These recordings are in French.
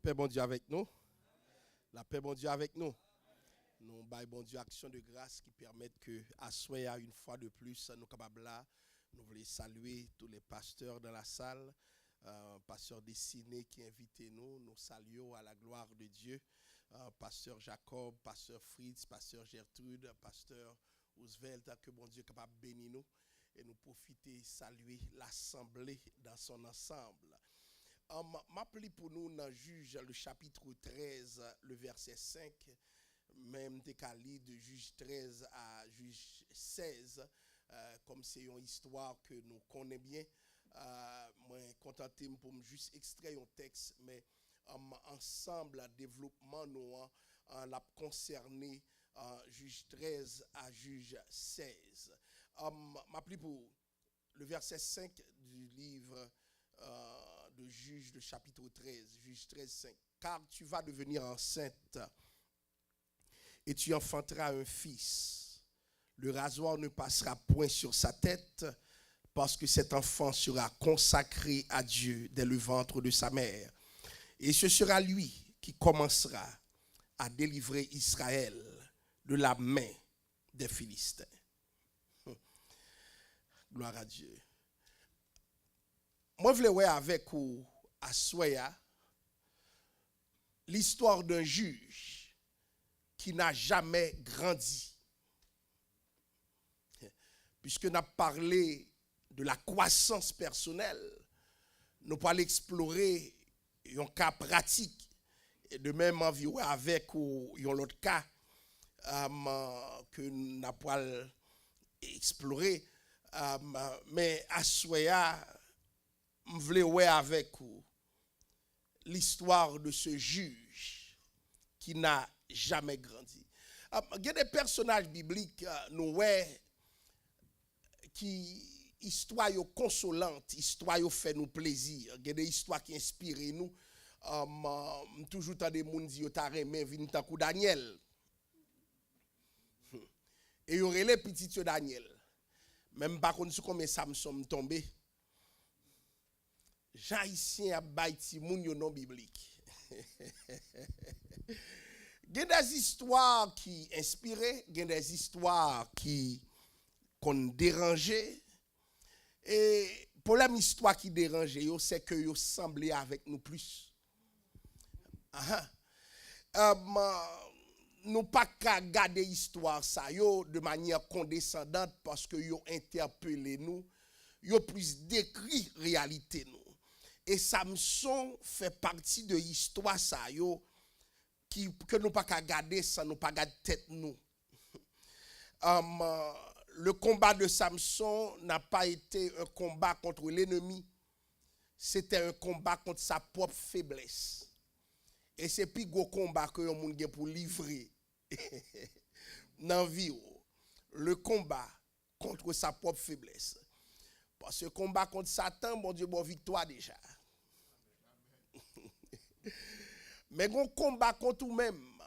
paix, bon Dieu, avec nous. La paix, bon Dieu, avec nous. Nous baillons, bon Dieu, action de grâce qui permettent que, à soir, une fois de plus, nous capables là, nous voulons saluer tous les pasteurs dans la salle, pasteur Dessiné qui invite nous, nous saluons à la gloire de Dieu, pasteur Jacob, pasteur Fritz, pasteur Gertrude, pasteur Ousvelt, que bon Dieu est capable de bénir nous et nous profiter, saluer l'assemblée dans son ensemble. M'appelez pour nous dans Juge le chapitre 13, le verset 5, même décalé de Juge 13 à Juge 16, comme c'est une histoire que nous connaissons bien. Moi, contenté pour me juste extraire un texte, mais ensemble, le développement nous l'a concerné Juge 13 à Juge 16. M'appelez pour le verset 5 du livre de Juge, le chapitre 13, Juge 13, 5. Car tu vas devenir enceinte et tu enfanteras un fils. Le rasoir ne passera point sur sa tête parce que cet enfant sera consacré à Dieu dès le ventre de sa mère. Et ce sera lui qui commencera à délivrer Israël de la main des Philistins. Gloire à Dieu. Moi, je voulais avec vous à Soya l'histoire d'un juge qui n'a jamais grandi. Puisque nous avons parlé de la croissance personnelle, nous allons explorer un cas pratique. Et de même, environ avec un autre cas que nous allons explorer. Mais à Soya, je voulais avec vous l'histoire de ce juge qui n'a jamais grandi. Il y a des personnages bibliques nous qui histoire consolante, histoire fait nous plaisir. Il y a des histoires qui inspirent nous. Toujours tant des monde dit ta remè vinn tant kou Daniel. Et y aurait les petits Daniel. Même pas contre combien Samson tombé. Jaïsien a baïti moun yo non biblique. Il y a des histoires qui inspiraient, il y a des histoires qui dérangeaient. Et pour la histoire qui dérangeait, c'est que yo semblait avec nous plus. Nous pas qu'à garder l'histoire ça yo de manière condescendante parce que yo interpellé nous, yo plus décrit réalité nous. Et Samson fait partie de l'histoire ça yo que nous pas qu'à garder ça nous pas garder tête nous. Le combat de Samson n'a pas été un combat contre l'ennemi, c'était un combat contre sa propre faiblesse. Et c'est plus gros combat que yon moun gen pour livrer dans vie, le combat contre sa propre faiblesse. Parce que le combat contre Satan, bon Dieu, bon victoire déjà. Mais un combat contre nous-mêmes,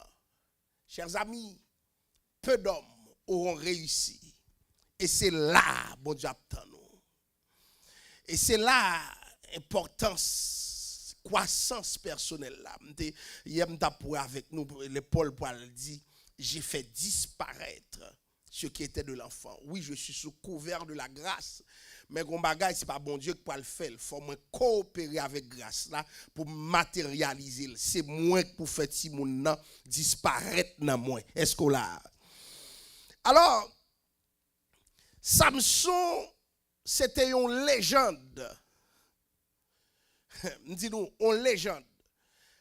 chers amis, peu d'hommes auront réussi. Et c'est là, bon Dieu, attend nous. Et c'est là, importance, croissance personnelle là. Hier, pour avec nous, le Paul dit, j'ai fait disparaître ce qui était de l'enfant. Oui, je suis sous couvert de la grâce. Mais gon bagay c'est pas bon Dieu qui peut le faire, il faut coopérer avec grâce là pour matérialiser. C'est moi qui pour faire si moun nan disparaître dans moi. Est-ce qu'on l'a? Alors Samson c'était une légende. Dis-nous, une légende.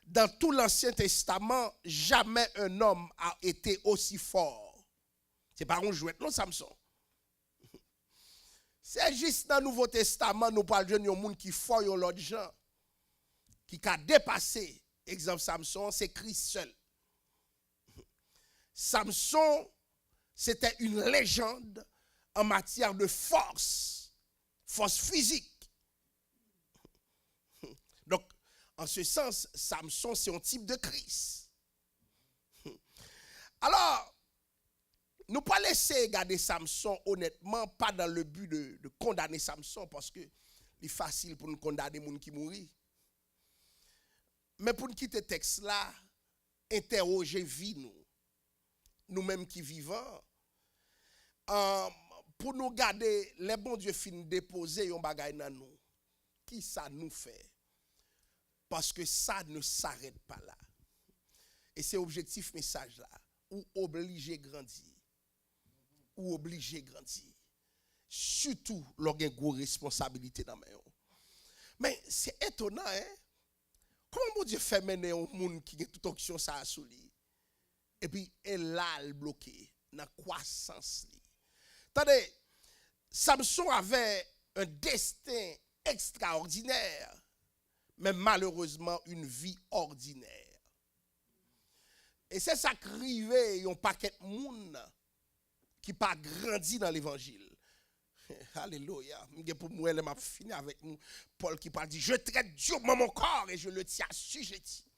Dans tout l'Ancien Testament, jamais un homme a été aussi fort. C'est pas un jouet, non, Samson. C'est juste dans le Nouveau Testament, nous parlons de gens qui font l'autre gens, qui a dépassé. Exemple, Samson, c'est Christ seul. Samson, c'était une légende en matière de force physique. Donc, en ce sens, Samson, c'est un type de Christ. Alors, nous ne pouvons pas laisser garder Samson honnêtement, pas dans le but de condamner Samson, parce que c'est facile pour nous condamner les gens qui mourent. Mais pour nous quitter le texte là, interroger vie nous-mêmes qui vivons, pour nous garder les bons dieux fin déposer un bagay dans nous. Qui ça nous fait? Parce que ça ne s'arrête pas là. Et c'est objectif message là, ou obliger grandir. Ou obliger grandir. Surtout lorsqu'il y a une grosse responsabilité dans main. Mais c'est étonnant, hein? Comment mon Dieu fait mener un monde qui a toute option ça à sous lui? Et puis, elle là, le bloqué dans la croissance. Attendez, Samson avait un destin extraordinaire, mais malheureusement une vie ordinaire. Et c'est ça qui arrive, un paquet de monde qui pas grandi dans l'évangile. Alléluia. Pour moi, elle m'a fini avec nous. Paul qui parle dit, je traite durement mon corps et je le tiens assujetti,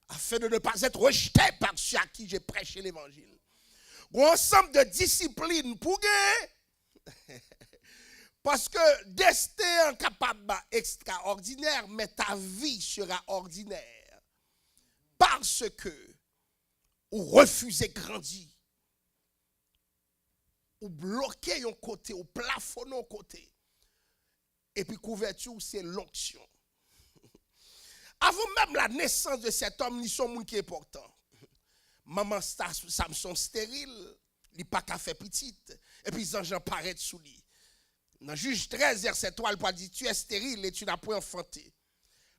afin de ne pas être rejeté par ceux à qui j'ai prêché l'évangile. Un ensemble de disciplines pour gagner. Parce que destin capable extraordinaire, mais ta vie sera ordinaire. Parce que ou refusez grandir, ou bloquer un côté, ou plafonner un côté. Et puis couverture, c'est l'onction. Avant même la naissance de cet homme, il sont monde qui est important. Maman Samson stérile, il pas qu'à faire petite. Et puis Jean paraît sous lui. Dans Juge 13, verset 3, il dit, tu es stérile et tu n'as point enfanté.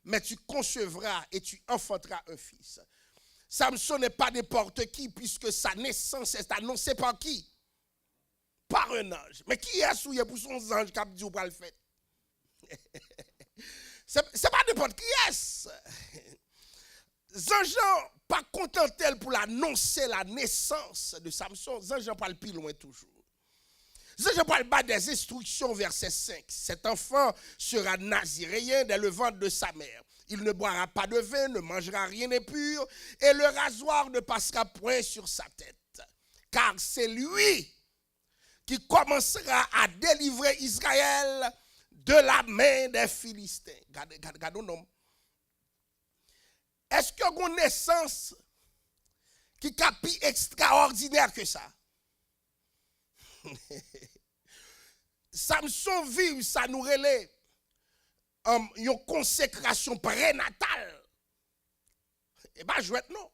Mais tu concevras et tu enfanteras un fils. Samson n'est pas n'importe qui, puisque sa naissance est annoncée par qui? Par un ange. Mais qui est souillé pour son ange qui a dit ou pas le fait? C'est pas n'importe qui est. Jean pas contenté pour annoncer la naissance de Samson. Jean parle plus loin toujours. Jean parle bas des instructions, verset 5. Cet enfant sera naziréen dès le ventre de sa mère. Il ne boira pas de vin, ne mangera rien d'impur, et le rasoir ne passera point sur sa tête. Car c'est lui qui commencera à délivrer Israël de la main des Philistins. Regardons nom. Est-ce qu'il y a une naissance qui est plus extraordinaire que ça? Samson vit, ça nous relève une consécration prénatale. Et bien, je vais non.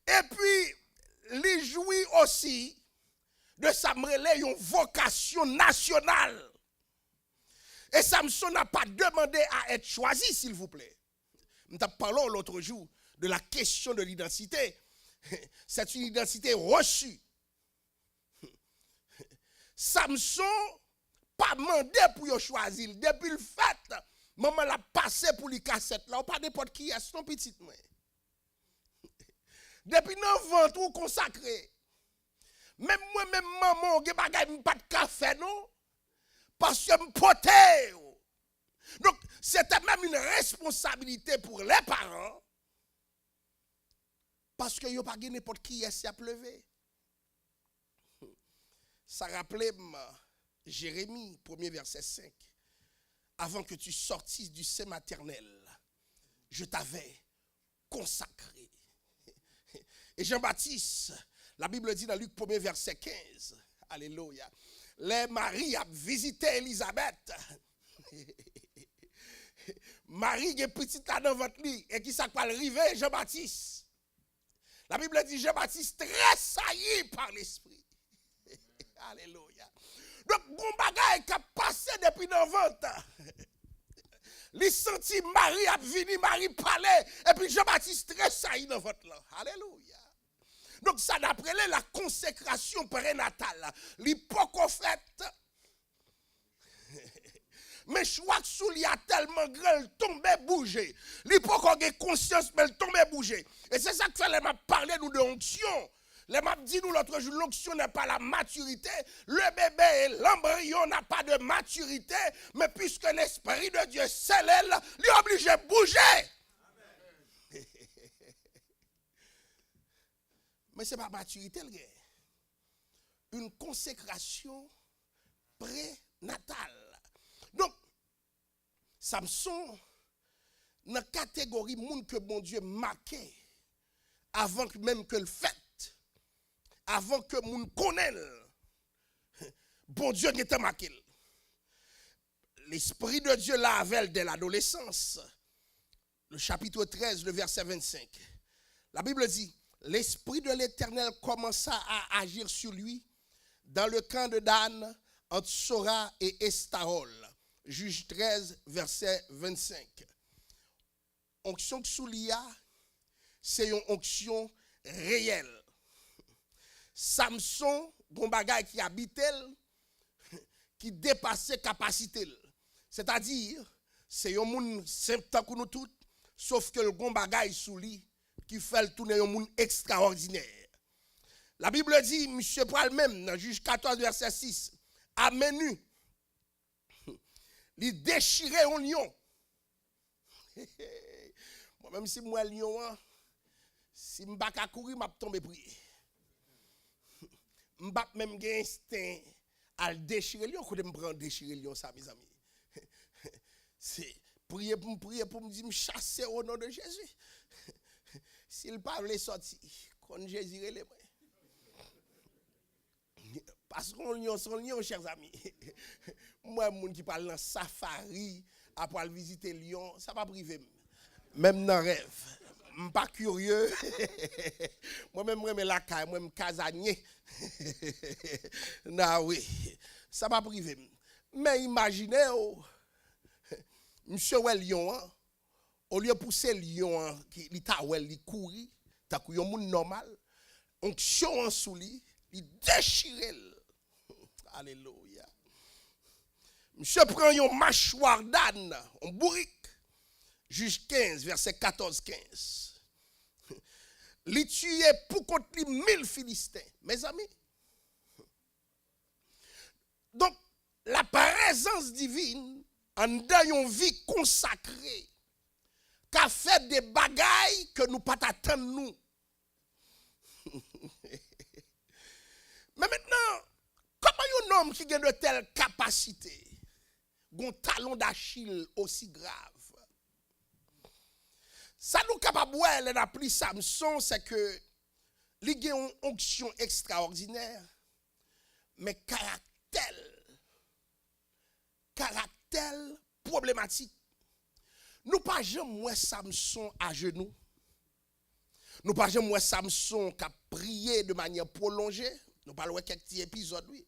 Et puis, il jouit aussi de sa une vocation nationale. Et Samson n'a pas demandé à être choisi, s'il vous plaît. Nous avons parlé l'autre jour de la question de l'identité. C'est une identité reçue. Samson pas demandé pour y choisir. Depuis le fait, maman l'a passé pour les cassettes là. Pas n'importe qui est son petit. Depuis 9 ans, tout consacré. Même moi, même maman, je n'ai pas de café, non? Parce que je me potais. Donc, c'était même une responsabilité pour les parents. Parce que yo pas n'importe qui est à pleuver. Ça rappelait Jérémie, 1er verset 5. Avant que tu sortisses du sein maternel, je t'avais consacré. Et Jean-Baptiste, la Bible dit dans Luc 1er verset 15, alléluia, les maris a visité Élisabeth. Marie est petite là dans votre lit. Et qui ça va arriver? Jean-Baptiste. La Bible dit Jean-Baptiste tressailli par l'esprit. Alléluia. Donc, bon bagay qui a passé depuis 9 ans. Les senti Marie a venu, Marie parlait. Et puis Jean-Baptiste tressailli dans votre langue. Alléluia. Donc, ça d'après la consécration prénatale. L'hypocrite fait. Mais choix sous lui a tellement grand, il tombe bougé. L'hypocrite a conscience, mais il tombe bougé. Et c'est ça que fait les m'a parlé nous de onction. Les m'a dit nous l'autre jour, l'onction n'est pas la maturité. Le bébé et l'embryon n'a pas de maturité. Mais puisque l'Esprit de Dieu scelle, il est obligé de bouger. Mais ce n'est pas maturité, le gars. Une consécration prénatale. Donc, Samson, dans la catégorie monde que bon Dieu marqué avant même que le fait, avant que moun connaisse, bon Dieu était marqué. L'Esprit de Dieu l'a avec dès l'adolescence. Le chapitre 13, le verset 25. La Bible dit, l'Esprit de l'Éternel commença à agir sur lui dans le camp de Dan, entre Sora et Estarol. Juge 13, verset 25. Onction Soulia, c'est une onction réelle. Samson, bon bagay qui habitait, qui dépassait capacité. C'est-à-dire, c'est un monde simple que nous tous, sauf que le bon bagay sous lui qui fait le tourner un monde extraordinaire. La Bible dit, monsieur Pral même, dans Juge 14, verset 6, à menu, il déchirait un lion. Même si moi lion, si je ne vais pas courir, je vais tomber prier. Je ne vais pas même avoir instinct à déchirer le lion, quand je prends déchirer le lion, ça, mes amis. C'est prier pour me dire, me chasser au nom de Jésus. S'il parle les sorties, quand Jésus est les mains. Parce qu'on lion, son lion, chers amis. Moi, moun qui parle dans safari, après visiter Lyon, ça va priver. Même dans rêve. Je ne suis pas curieux. Moi-même, je suis la caille, moi, je suis casanier. Non, oui. Ça va priver. Mais imaginez, monsieur Lion, au lieu de pousser Lion, il courir, t'as courir un monde normal, on chante sous lui, il déchire. Alléluia. Monsieur prend une mâchoire d'âne, un bourrique. Juge 15, verset 14-15. Il tuait pour contre 1000 Philistins. Mes amis. Donc, la présence divine, en dans une vie consacrée, qu'a fait des bagailles que nous pas attendre nous. Mais maintenant, comment un homme qui a de telles capacités, un talon d'Achille aussi grave, ça nous capable de l'appeler Samson, c'est que il a une onction extraordinaire, mais caractère problématique. Nous pas jamais Samson à genoux. Nous pas jamais Samson qui a prié de manière prolongée. Nous parlons de quelques petits épisodes, oui.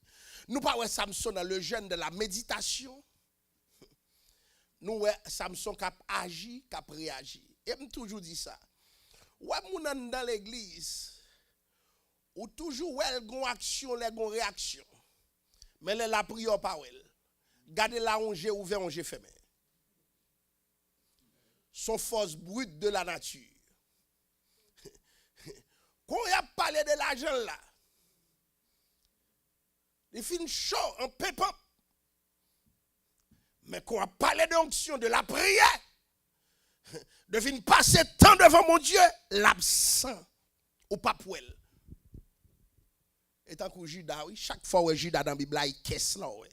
Nous parlons de Samson dans le jeûne de la méditation. Nous voyons Samson qui a agi, qui a réagi. Et je toujours dit ça. Ouais, moun dans l'église, ou toujours ouais, gon action, les gon réaction. Mais la prière pas elle. Gardez la onge ouvert, onge fermé. Son force brute de la nature. Quand on a parlé de l'argent là, il fait chaud, un pépin. Mais quand on a parlé de l'onction, de la prière, de venir passer temps devant mon Dieu, l'absent ou pas pour elle. Et tant que Judas, oui, chaque fois où Judas dans la Bible, il caisse là, oui.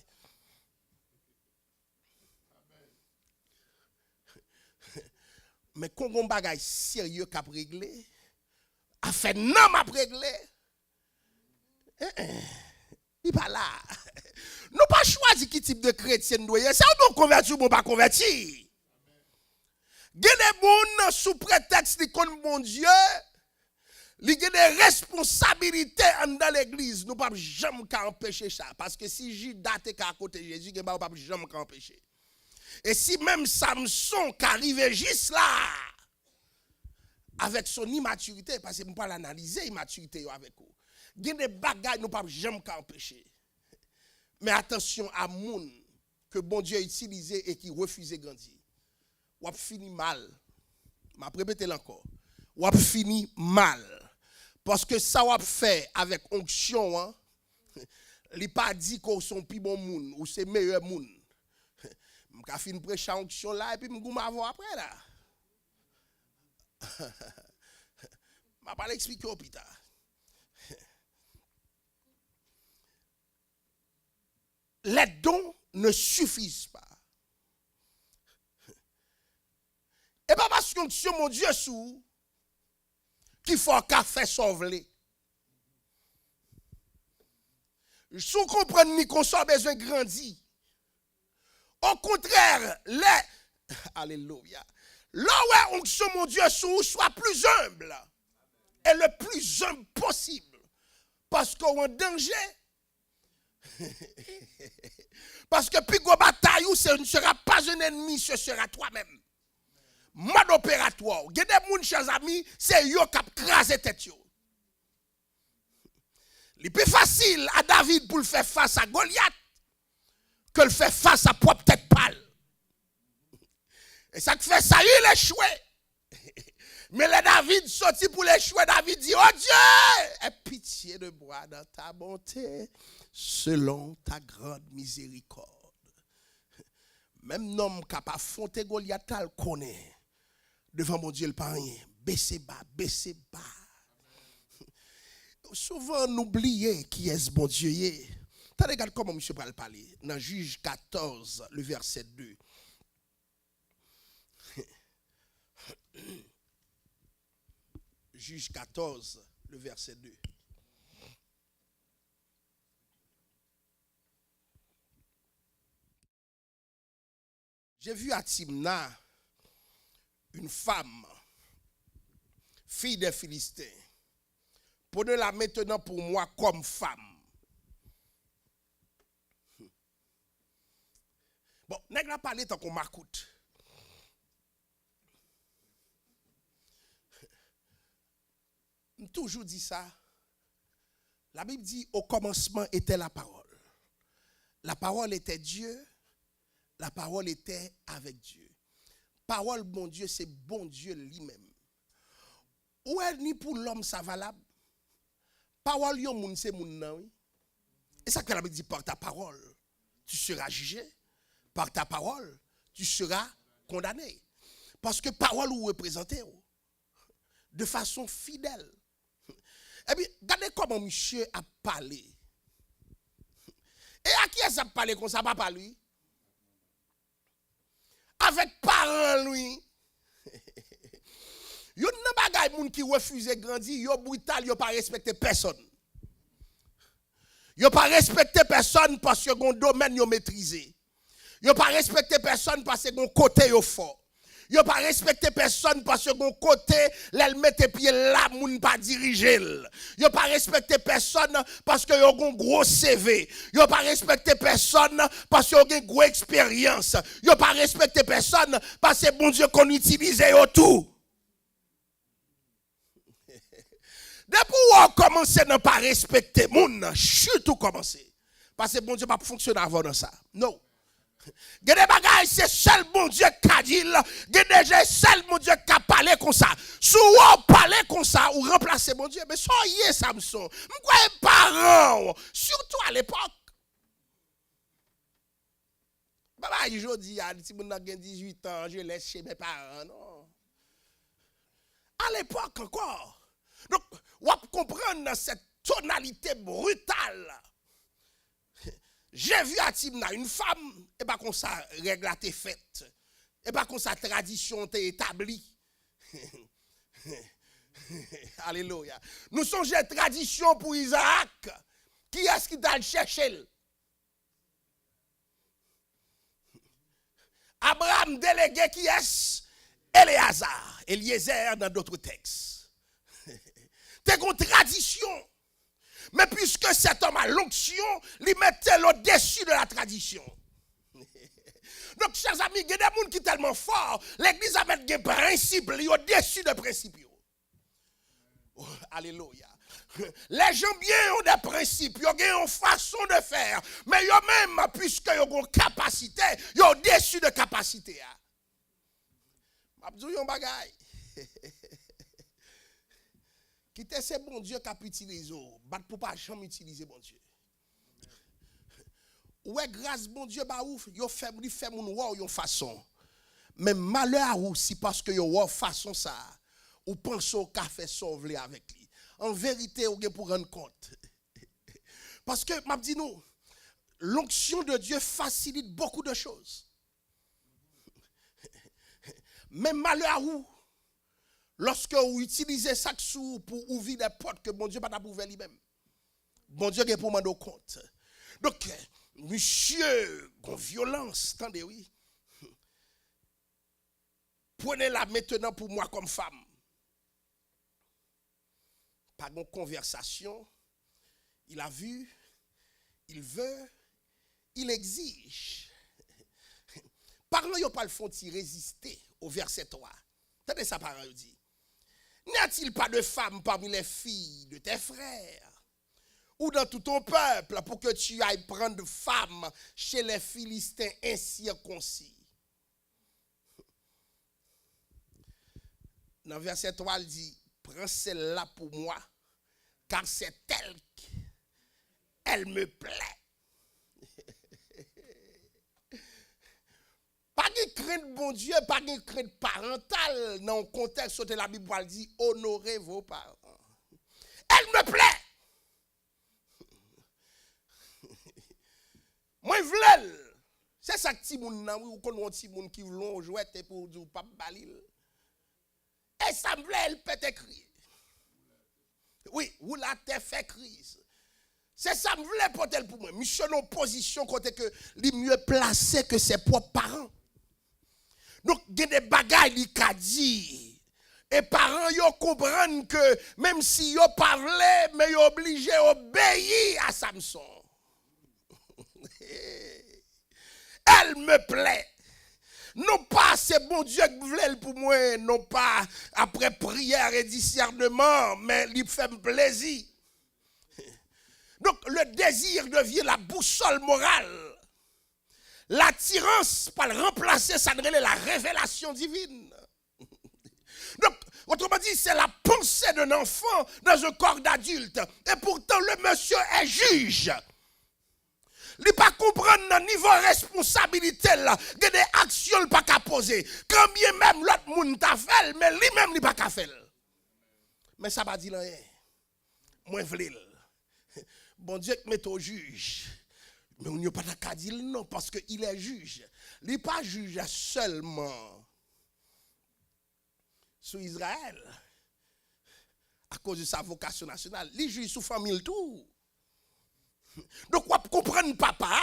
Mais quand on a un bagage sérieux qu'a réglé, a fait non m'a réglé, il pas là. Nous pas choisi qui type de chrétien nous est. C'est nous convertir ou pas convertir. Il y a des gens sous prétexte de connaître mon Dieu, il y a des responsabilités dans l'église. Nous ne pouvons jamais empêcher ça. Parce que si Judas est à côté de Jésus, nous ne pouvons jamais empêcher. Et si même Samson qui arrive juste là, avec son immaturité, parce que nous ne pouvons pas l'analyser, l'immaturité avec vous. Il y a des bagages nous ne pouvons jamais empêcher. Mais attention à moun que bon Dieu a utilisé et qui refuse de grandir. Ou a fini mal. Je vais répéter encore. Ou a fini mal. Parce que ça ou a fait avec onction, hein, il n'a pas dit qu'on sont plus bon moun ou c'est meilleur moun. Je vais finir prêcher onction là et puis je vais m'avoir après là. Je ne vais pas l'expliquer au plus tard. Les dons ne suffisent pas. l'onction, mon Dieu, sous, qu'il faut un café sauvé. Si on comprend ni qu'on soit besoin de grandir. Au contraire, alléluia. Là où onction, mon Dieu, sous, soit plus humble. Et le plus humble possible. Parce qu'on est en danger. Parce que plus gros bataille, ce ne sera pas un ennemi, ce sera toi-même. Mode opératoire. Il y a des gens, chers amis, c'est eux qui ont crasé tête. C'est plus facile à David pour le faire face à Goliath que le faire face à propre tête pâle. Et ça qui fait ça, il échoué. Mais le David sorti pour l'échouer, David dit, oh Dieu, aie pitié de moi dans ta bonté, selon ta grande miséricorde. Même homme qui n'a pas affronté Goliath, le connaît. Devant mon Dieu, le parrain, baissez bas, baissez bas. Souvent, on oublie qui est ce bon Dieu. Regardez comment M. Pral parler. Dans Juge 14, le verset 2. Juge 14, le verset 2. J'ai vu à Timna une femme, fille des Philistins. Prenez-la maintenant pour moi comme femme. Bon, nèg la parlé tant qu'on m'écoute. Toujours dit ça. La Bible dit au commencement était la parole. La parole était Dieu. La parole était avec Dieu. Parole, bon Dieu, c'est bon Dieu lui-même. Ou est ni pour l'homme ça valable? Parole, yon moun c'est moun nan. Et ça que la Bible dit par ta parole, tu seras jugé. Par ta parole, tu seras condamné. Parce que parole ou représentée de façon fidèle. Et puis, regardez comment monsieur a parlé. Et à qui est-ce qu'il a parlé comme ça, pas lui? Avec parents, lui. Yon nan bagay moun qui refuse grandir, yo brutal, yo pas respecter personne. Yo pas respecter personne parce que gon domaine yo maîtrisé. Yo pas respecter personne parce que gon côté yo fort. Yo pas respecter personne parce que gon côté l'elle mette pied là moun pas diriger. Yo pas respecter personne parce que yo gon gros CV. Yo pas respecter personne parce que yo gon gros expérience. Yo pas respecter personne parce que bon Dieu qu'on utilise yo tout. Depuis où on commence à ne pas respecter moun, surtout commencer. Parce que bon Dieu pas fonctionner avant dans ça. Non. Des bagages, c'est seul bon Dieu qui a dit, des seul bon Dieu qui a parlé comme ça. Si on parle comme ça, ou remplacer bon Dieu, mais soyez Samson. M'kwa parents, surtout à l'époque. Baba, je dis, si mon a 18 ans, je laisse chez mes parents, non. À l'époque encore. Donc, on comprendre cette tonalité brutale. J'ai vu à Timna une femme, et pas comme ça, règle a été faite. Et pas comme ça, tradition est établie. Alléluia. Nous sommes une tradition pour Isaac. Qui est-ce qui t'a cherché? Abraham délégué qui est? Éléazar. Eliezer dans d'autres textes. C'est une tradition. Mais puisque cet homme a l'onction, il mettait au-dessus de la tradition. Donc, chers amis, il y a des gens qui sont tellement forts, l'église a mis des principes au-dessus des principes. Oh, alléluia. Les gens bien ont des principes, ils ont une façon de faire, mais ils ont même, puisqu'ils ont une capacité, ils ont au-dessus de capacité. Je vais vous dire un bagay. Quittez ce bon Dieu qui a utilisé, bat pour pas jamais utiliser bon Dieu. Ouais, grâce bon Dieu, bah ouf, yo fait mon wow yon façon. Mais malheur ou si parce que yo wow façon ça, ou pense au café sauvé avec lui. En vérité, ou pour rendre compte. Parce que m'a dit nous, l'onction de Dieu facilite beaucoup de choses. Mais malheur ou lorsque vous utilisez ça pour ouvrir des portes que bon Dieu pas ouvert lui-même. Bon Dieu est pour m'en compte. Donc, monsieur, con violence, attendez, oui. Prenez-la maintenant pour moi comme femme. Par une conversation, il a vu, il veut, il exige. Parlant, il n'y a pas le fond de résister au verset 3. Tenez sa parole dit. N'y a-t-il pas de femme parmi les filles de tes frères ou dans tout ton peuple pour que tu ailles prendre femme chez les Philistins incirconcis? Dans verset 3, il dit, prends celle-là pour moi, car c'est elle qu'elle me plaît. Pas de crainte bon Dieu, pas de crainte parentale. Dans le contexte où la Bible dit, honorez vos parents. Elle me plaît. Moi, je veux. C'est ça que Timoun nan, ou qu'on a Timoun qui voulons jouer pour du pas balil. Et ça me plaît, elle peut écrire. Oui, ou la terre fait crise. C'est ça me voulait pour elle pour moi. Monsieur en position côté que les mieux placé que ses propres parents. Donc il y a des bagailles li ka dit. Et parents yo comprennent que même si yo parlé mais yo obligé obéir à Samson. Elle me plaît. Non pas c'est bon Dieu qui voulait pour moi, non pas après prière et discernement, mais il fait plaisir. Donc le désir devient la boussole morale. L'attirance par remplacer ça devient la révélation divine. Donc autrement dit, c'est la pensée d'un enfant dans un corps d'adulte. Et pourtant le monsieur est juge. Il ne pas comprendre dans niveau responsabilité là, il y a des actions qu'il pas qu'à poser. Quand bien même l'autre monde t'a fait, mais lui-même il pas qu'à faire. Mais ça va dire rien. Moi v'lil. Bon Dieu qui met au juge. Mais on n'y a pas qu'à dire non parce qu'il est juge. Il n'est pas juge seulement sur Israël à cause de sa vocation nationale. Il juge sous famille tout. Donc, on comprend papa.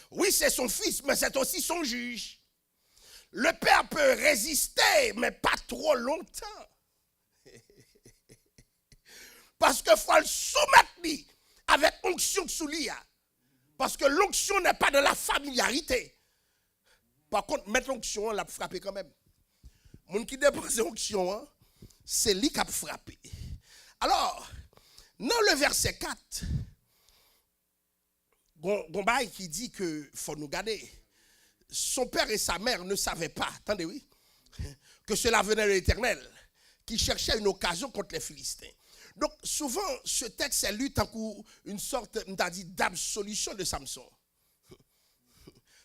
Oui, c'est son fils, mais c'est aussi son juge. Le père peut résister, mais pas trop longtemps. Parce qu'il faut le soumettre avec onction sous lui. Parce que l'onction n'est pas de la familiarité. Par contre, mettre l'onction, on l'a frappé quand même. Mon qui dépose l'onction, c'est lui qui a frappé. Alors, dans le verset 4, Gombaï qui dit que faut nous garder. Son père et sa mère ne savaient pas, attendez oui, que cela venait de l'Éternel, qui cherchait une occasion contre les Philistins. Donc souvent ce texte est lu tant qu'une sorte d'absolution de Samson.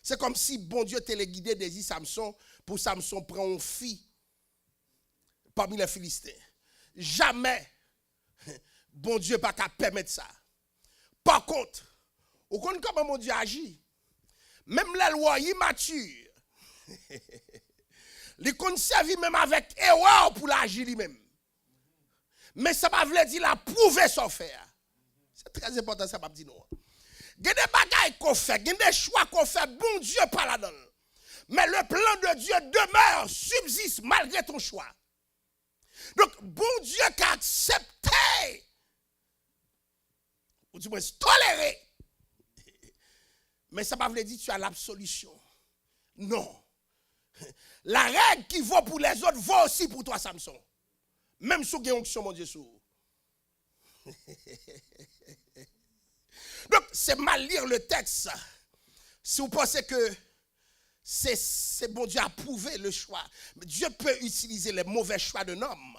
C'est comme si bon Dieu téléguidait des Samson pour Samson prendre une fille parmi les Philistins. Jamais bon Dieu pas qu'à permettre ça. Par contre, vous comprenez comment mon Dieu agit? Même la loi immature. Il conserve même avec erreur pour l'agir lui-même. Mais ça va veut dire la prouver sans faire. C'est très important, ça va dire non. Il y a des bagailles qu'on fait, il y a des choix qu'on fait, bon Dieu pas là-dedans. Mais le plan de Dieu demeure, subsiste malgré ton choix. Donc, bon Dieu qui a accepté, ou du moins toléré. Mais ça ne veut pas dire que tu as l'absolution. Non. La règle qui vaut pour les autres vaut aussi pour toi, Samson. Même si tu as une onction, mon Dieu. Donc, c'est mal lire le texte. Si vous pensez que c'est bon Dieu a prouvé le choix. Mais Dieu peut utiliser les mauvais choix d'un homme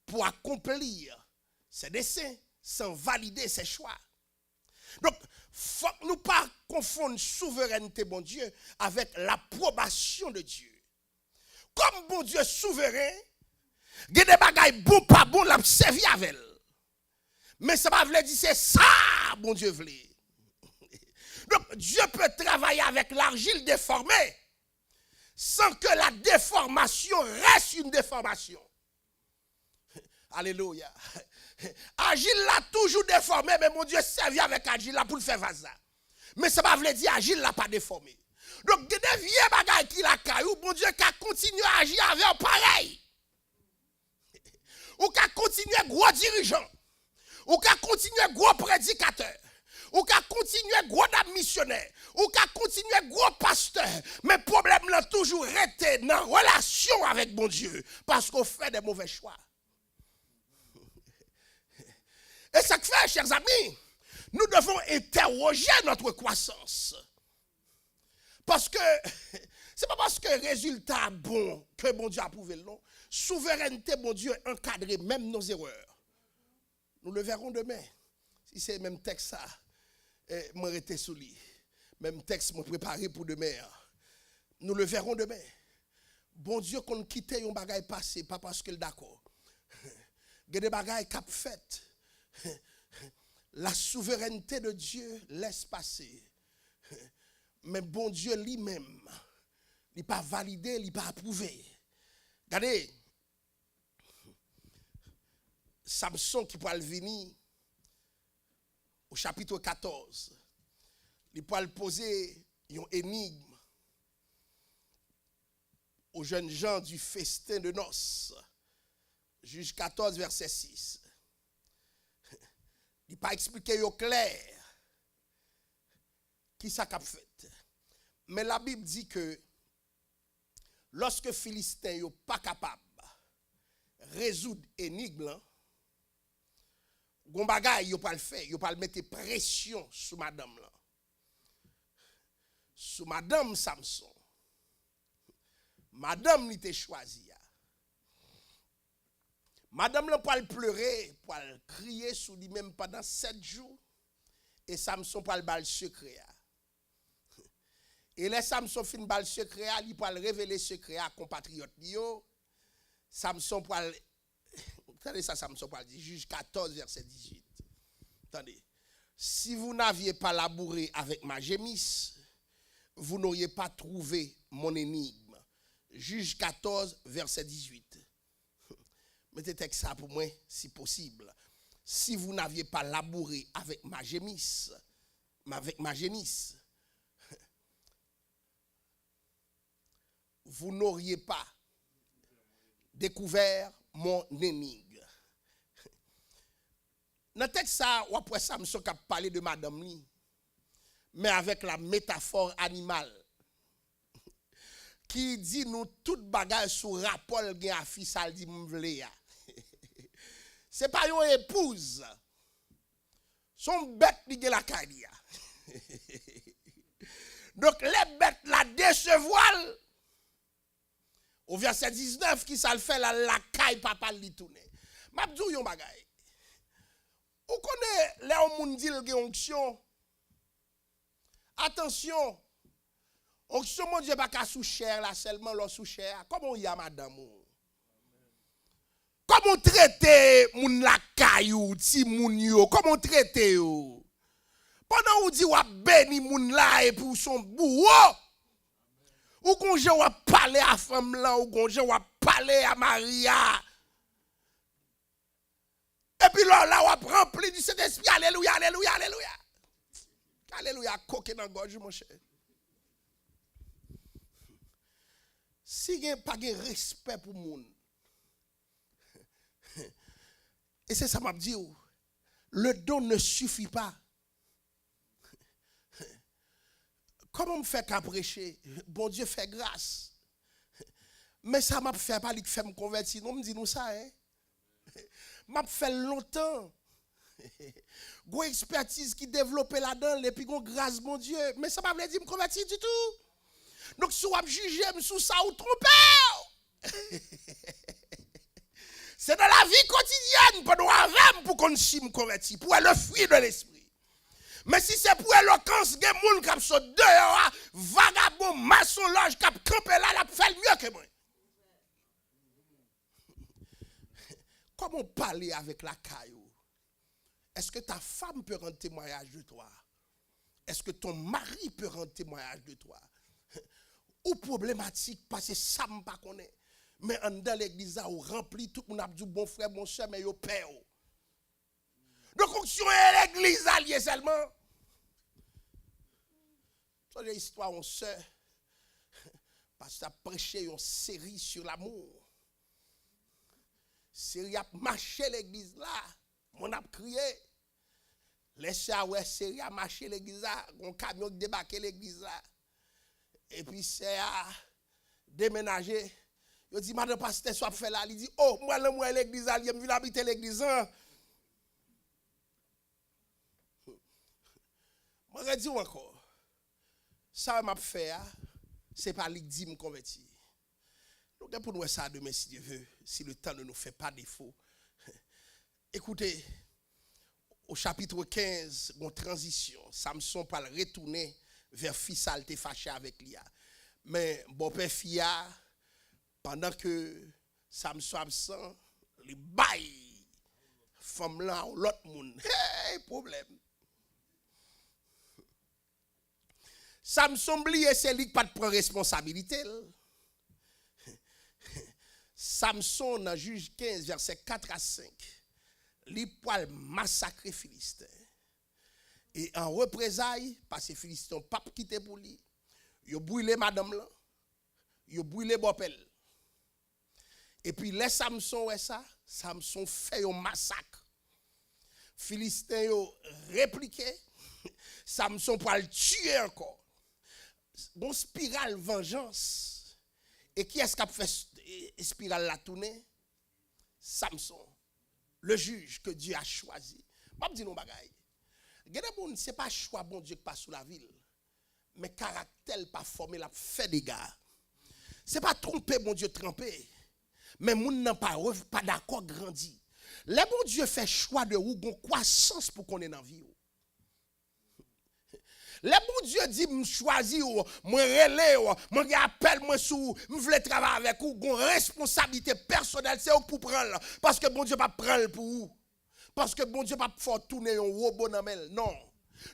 pour accomplir ses desseins sans valider ses choix. Donc, faut que nous pas confondre souveraineté, bon Dieu, avec l'approbation de Dieu. Comme bon Dieu souverain, il y a des bagailles bon pas bon, l'a servi avec elle. Mais ça va veut dire c'est ça, bon Dieu voulait. Donc, Dieu peut travailler avec l'argile déformée sans que la déformation reste une déformation. Alléluia. Agile l'a toujours déformé, mais mon Dieu servi avec Agile là pour le faire vasa. Mais ça ne veut pas dire Agile l'a pas déformé. Donc, il y a des vieux bagages qui la caillou, mon Dieu, qui a continué à agir avec pareil. Ou qui a continué gros dirigeant. Ou qui a continué gros prédicateur. Ou qui a continué gros missionnaire. Ou qui a continué gros pasteur. Mais le problème là toujours resté dans relation avec mon Dieu. Parce qu'on fait des mauvais choix. Et ça que fait, chers amis, nous devons interroger notre croissance. Parce que c'est pas parce que le résultat bon que mon Dieu a prouvé non. Souveraineté, mon Dieu, encadrer même nos erreurs. Nous le verrons demain. Si c'est le même texte ça, moi j'étais sous lui. Même texte moi préparé pour demain. Nous le verrons demain. Bon Dieu qu'on quitte un bagage passé, pas parce qu'il est d'accord. Il y a des bagages qu'a fait. La souveraineté de Dieu laisse passer. Mais bon Dieu lui-même, il n'est pas validé, il n'est pas approuvé. Regardez, Samson qui peut venir au chapitre 14, il peut poser une énigme aux jeunes gens du festin de noces. Juge 14, verset 6. Il n'a pas expliqué au clair qui ça qu'a fait. Mais la Bible dit que lorsque Philistin n'est pas capable de résoudre l'énigme, gon bagay yo pas le faire, yo pas le mettre pression sur madame là. Sur madame Samson. Madame li te choisi. Madame là pas le pleurer, pas le crier sous lui-même pendant 7 jours et Samson pas le bal secret. Et les Samson fin bal secret, il peut révéler secret à compatriote yo. Samson pour attendez ça Samson pour dire Juge 14 verset 18. Attendez. Si vous n'aviez pas labouré avec ma gémisse, vous n'auriez pas trouvé mon énigme. Juge 14 verset 18. Mettez texte ça pour moi si possible. Si vous n'aviez pas labouré avec ma gémisse, vous n'auriez pas découvert mon énigme. Dans le texte, ça, après Samson a parlé de madame li, mais avec la métaphore animale, qui dit nous tout bagage sur rapport gen a fille ça dit m'vle ya. C'est pas une épouse. Son bête li gen la caille. Donc les bêtes la décevoir. Au verset 19 qui ça le fait la caille papa li tourner. M'a dou yon bagay. Ou connaît les moun dit gen onction. Attention. Onction mon Dieu pas ka sous chair là seulement lo sous chair. Comment y a madame ou? Comment traiter moun la caillou ti moun yo? Comment traiter yo? Pendant ou dit ou béni moun la et pour son bourreau. Ou qu'on je wa parler à femme là ou qu'on je wa parler à Maria. Et puis là on rempli du Saint-Esprit. Alléluia, alléluia, alléluia. Alléluia, coquin dans gorge mon cher. Si il n'y a pas de respect pour moun. Et c'est ça m'a dit, le don ne suffit pas. Comment me fait qu'à prêcher? Bon Dieu fait grâce. Mais ça m'a fait pas lui faire me convertir. Non, me dit nous ça hein. M'a fait longtemps. Go expertise qui développé là-dedans et puis go grâce mon Dieu, mais ça m'a pas dit me convertir du tout. Donc si vous jugez sous ça ou trompez. C'est dans la vie quotidienne pour nous avoir pour qu'on s'y me convertir, pour le fruit de l'esprit. Mais si c'est pour éloquence, des gens qui sont dehors, vagabond, maçon, loge, qui campé là, la fait mieux que moi. Comment parler avec la caillou? Est-ce que ta femme peut rendre témoignage de toi? Est-ce que ton mari peut rendre témoignage de toi? Ou problématique, parce que ça ne me pas connaît. Mais en dans l'église, on remplit tout le monde a dit bon frère, bon soeur, mais yo père. Donc, onction est l'église alliée seulement. C'est une histoire, on sait. Parce que ça prêché une série sur l'amour. Série a marché l'église là. On a crié. Laissez ouais série a marché l'église là. Un camion qui débarqué l'église là. Et puis c'est à déménager. Il dit, madame pasteur, soit fait là. Il dit, oh, moi l'église là, je viens habiter l'église. Moi, je dis encore. Ça m'a fait, c'est pas lui qui me convertir. Donc, pour nous, ça demain, si Dieu veut, si le temps ne nous fait pas défaut. Écoutez, au chapitre 15, en transition, Samson parle retourner vers fils saleté fâché avec Lia. Mais bon père Fia, pendant que Samson absent, les bails, femme là, l'autre monde, hey, problème. Samson oublié, c'est lui qui pas de prendre responsabilité. Samson, dans Juge 15, verset 4 à 5, lui poil massacrer Philistin. Et en représailles, parce que Philistin n'a pas quitté pour lui, il a brûlé madame là, il a brûlé Bopel. Et puis les Samson ouais ça, Samson fait un massacre. Philistin a répliqué, Samson pour le tuer encore. Bon spirale vengeance. Et qui est-ce qui a fait spirale la tourner? Samson, le juge que Dieu a choisi. Je ne dis pas bagaille. Ce n'est pas choix bon Dieu qui passe sous la ville. Mais caractère pas formé, la fait des gars. Ce n'est pas tromper bon Dieu tromper. Mais moun n'a pas d'accord grandi. Le bon Dieu fait choix de ou gon croissance pour qu'on ait dans la vie. Le bon Dieu dit, me choisir, me relais, me appelle, me sous, me voulais travailler avec vous, une responsabilité personnelle, c'est pour prendre. Parce que bon Dieu pas prendre pour vous. Parce que bon Dieu pas faire tourner un robot dans la non.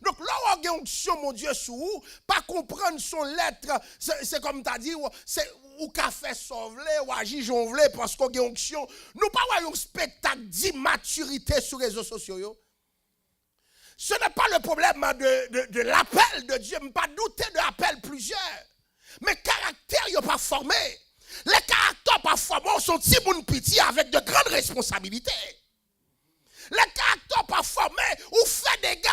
Donc là où il y a une onction, mon Dieu, sous vous, pas comprendre son lettre, c'est comme tu as dit, c'est ou café sauvelé, ou agir jonvelé, parce qu'il y a une onction. Nous pas un spectacle d'immaturité sur les réseaux sociaux. Ce n'est pas le problème de l'appel de Dieu, mais pas douter de l'appel plusieurs. Mais caractère n'est pas formé. Les caractères pas formés sont si bon pitié avec de grandes responsabilités. Les caractères pas formés ou fait des gars.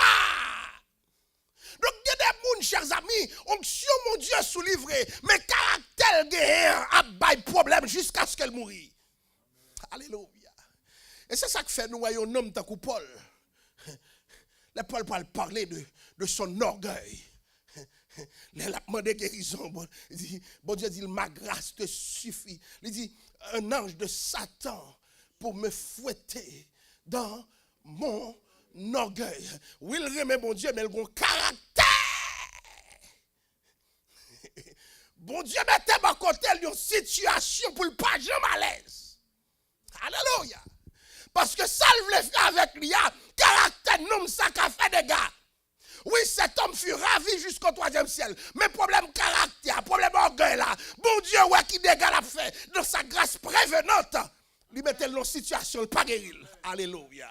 Donc, il y a des gens, chers amis, onction mon Dieu sous livré, mais caractère guerre a bail problème jusqu'à ce qu'elle mourit. Alléluia. Et c'est ça que fait nous voyons un homme tant que Paul. Le Paul parler de son orgueil. Il a demandé guérison. Bon Dieu dit, ma grâce te suffit. Il dit, un ange de Satan pour me fouetter dans mon orgueil. Oui, il remet bon Dieu, mais il a un caractère. Bon Dieu mettait à côté une situation pour ne pas jamais à l'aise. Alléluia. Parce que ça, il voulait faire avec lui, caractère non, ça qu'a fait des gars. Oui, cet homme fut ravi jusqu'au 3e ciel. Mais problème caractère, problème orgueil là. Bon Dieu, ouais, qui des gars l'a fait dans sa grâce prévenante. Il mettait dans une situation, pas guérir. Alléluia.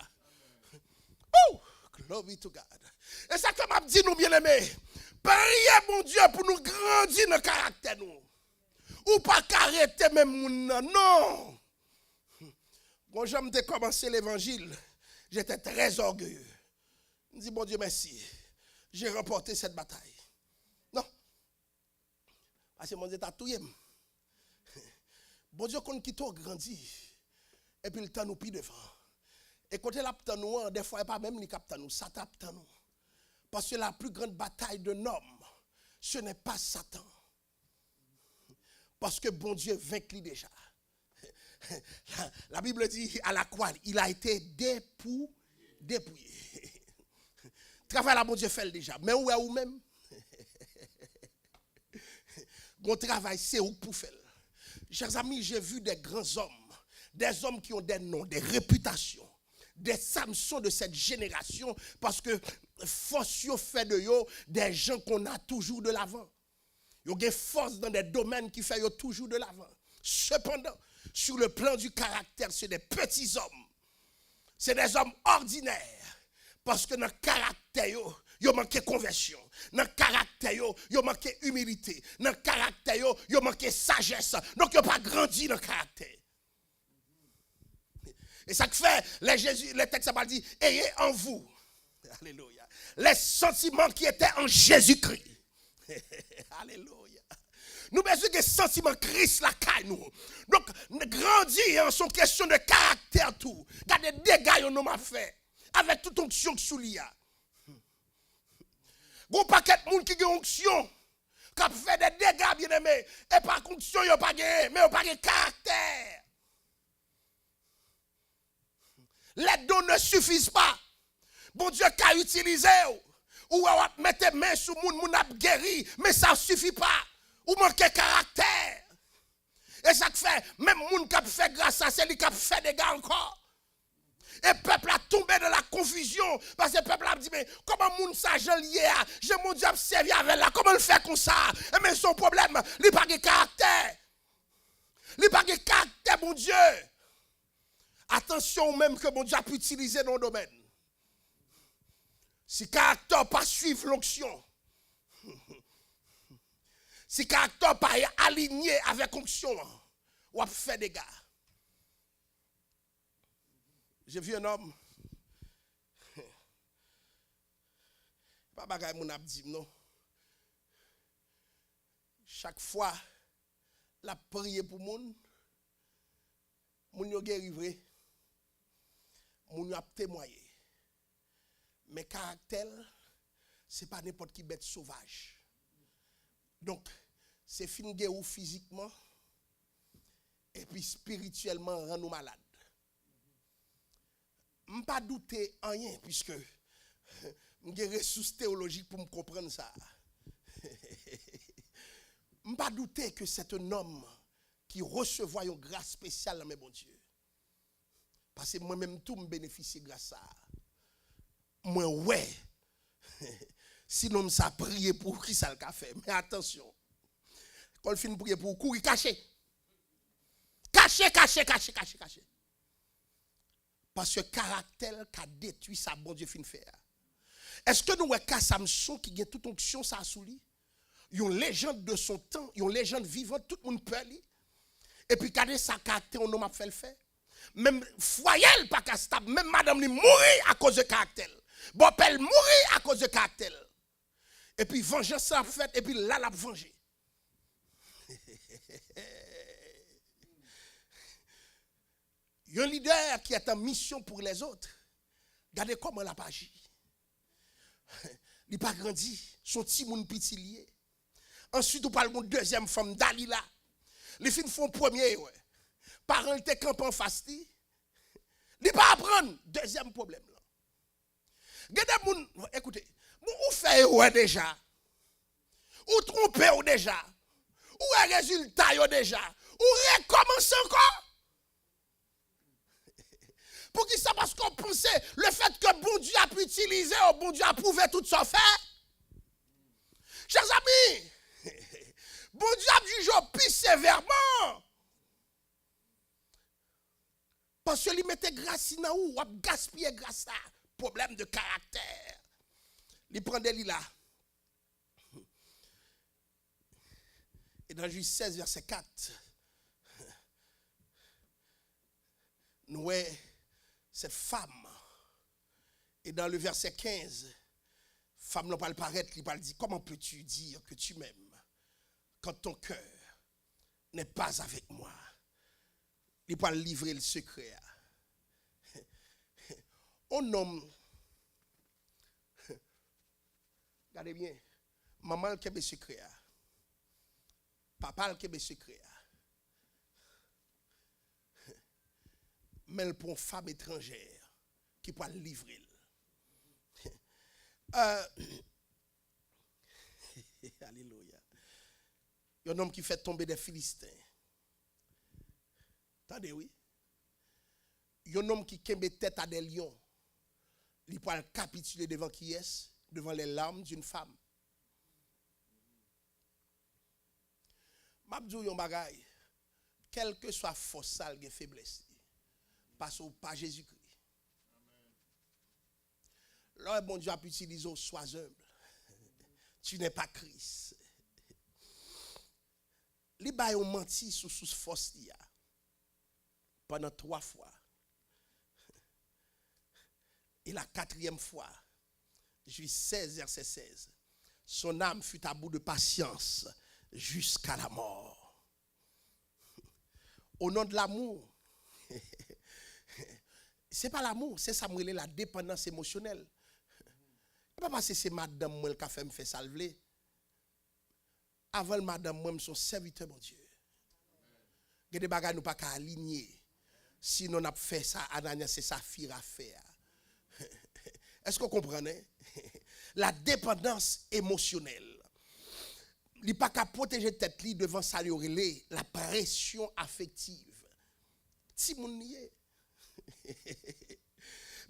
Oh, glory to God. Et ça, comme m'a dit, nous bien aimés, priez, mon Dieu, pour nous grandir dans le caractère. Nous. Ou pas arrêter même mon non. Quand j'ai commencé l'évangile, j'étais très orgueilleux. Je me dis, bon Dieu, merci. J'ai remporté cette bataille. Non. Parce que mon Dieu t'a tout. Bon Dieu, quand il t'a grandi, et puis le temps nous pis devant. Et quand il a pris nous, des fois, il n'y a pas même les capteurs nous, ça tape nous. Parce que la plus grande bataille d'un homme, ce n'est pas Satan. Parce que bon Dieu vaincu déjà. La Bible dit à la croix, il a été dépouillé. Travail là, bon Dieu fait déjà. Mais où est ou même? Mon travail, c'est où pour faire. Chers amis, j'ai vu des grands hommes, des hommes qui ont des noms, des réputations, des Samsons de cette génération, parce que force fait de eux des gens qu'on a toujours de l'avant. Ils ont des forces dans des domaines qui font toujours de l'avant. Cependant, sur le plan du caractère, c'est des petits hommes. C'est des hommes ordinaires. Parce que dans le caractère, il manque conversion. Dans le caractère, il manque humilité. Dans le caractère, il manque sagesse. Donc, il n'a pas grandi dans le caractère. Et ça que fait, les textes ça dit, ayez en vous, alléluia, les sentiments qui étaient en Jésus-Christ. Alléluia. Nous besoin des sentiments Christ la caille nous. Donc, grandir en son question de caractère tout. Regardez des dégâts qu'on m'a fait. Avec toute onction sous l'IA. Bon paquet de monde qui a onction. Qui a fait des dégâts bien aimés. Et par onction, il n'y a pas gagné. Mais il n'y a pas de caractère. Les dons ne suffisent pas. Bon Dieu qu'a utilisé. Ou mettre main sur le monde a guéri. Mais ça ne suffit pas. Ou manque de caractère. Et ça fait, même les gens qui ont fait grâce à celui qui a fait des gars encore. Et le peuple a tombé dans la confusion. Parce que le peuple a dit, mais comment moun ça je lié à? J'ai mon Dieu servi avec là. Comment le fait comme ça? Mais son problème, il n'a pas de caractère. Il n'a pas de caractère, mon Dieu. Attention même que mon Dieu a pu utiliser dans le domaine. Si le caractère pas suivre l'onction. Si le caractère pas aligné avec l'onction, on va faire des gars. J'ai vu un homme. Pas bagay mon ap dit non. Chaque fois la prière pour moun yo guéri vrai. Moun yo a témoigné. Mais caractère c'est pas n'importe qui bête sauvage. Donc c'est fin guéri physiquement et puis spirituellement rend nous malades. Je ne pas douter en rien, puisque j'ai des ressources théologiques pour me comprendre ça. Je ne pas douter que c'est un homme qui recevra une grâce spéciale dans mes bons Dieu. Parce que moi-même, tout me bénéficie grâce à ça. Moi, ouais. Sinon, ça prier pour qui ça le fait. Mais attention. Quand il finit prier pour courir, caché. Caché. Parce que le caractère qui a détruit sa bon Dieu fin faire. Est-ce que nous avons Samson qui a toute onction ça sous lui? Une légende de son temps, une légende vivante, tout le monde peut lire. Et puis quand sa caractère, on a fait le fait. Même foyer pas qu'à stable, même madame lui mourit à cause de caractère. Bon père mourit à cause de caractère. Et puis vengeance a fait et puis là l'a vengé. Un leader qui est en mission pour les autres, regardez comment il a pas agi. Il n'a pas grandi, son petit monde petit lié. Ensuite, on parle de deuxième femme, Dalila. Les filles font premier, ouais. Parents étaient campés en face. Il n'a pas apprendre. Deuxième problème. Regardez, écoutez, où fait ouais déjà? Où tromper déjà? Où est le résultat déjà? Où recommence encore? Pour qui ça? Parce qu'on pensait le fait que bon Dieu a pu utiliser, bon Dieu a prouvé tout ça fait. Chers amis, bon Dieu a jugé plus sévèrement. Parce qu'il mettait grâce dans où, ou gaspillé grâce à problème de caractère. Il prend des lilas. Et dans Juge 16, verset 4, nous voyons cette femme. Et dans le verset 15, femme n'a pas le paraître, il va dire, comment peux-tu dire que tu m'aimes quand ton cœur n'est pas avec moi? Il va livrer le secret. Un homme, regardez bien, maman qui a le secret, papa qui a le secret. Mais pour une femme étrangère qui peut le livrer. Alléluia. Il y a un homme qui fait tomber des Philistins. Attendez, oui. Il y a un homme qui kembe tête à des lions. Il peut capituler devant qui est? Devant les larmes d'une femme. Mabdou yon bagay. quelle que soit force sale, il y a faiblesse. Parce que pas Jésus-Christ. Là, bon Dieu a pu utiliser sois humble. Tu n'es pas Christ. Les bails ont menti sous force pendant 3 fois. Et la 4e fois, Juge 16, verset 16, son âme fut à bout de patience jusqu'à la mort. Au nom de l'amour, c'est pas l'amour, c'est ça, la dépendance émotionnelle. Pas parce que c'est madame moi qui a fait me faire salver. Avant madame moi, je suis serviteur mon Dieu. Il y a des bagages nous pas qu'à aligner. Sinon on a fait ça, Anania c'est sa fille à faire. Est-ce que vous comprenez? La dépendance émotionnelle. Il n'est pas qu'à protéger tête li devant ça la pression affective. Si mon nié.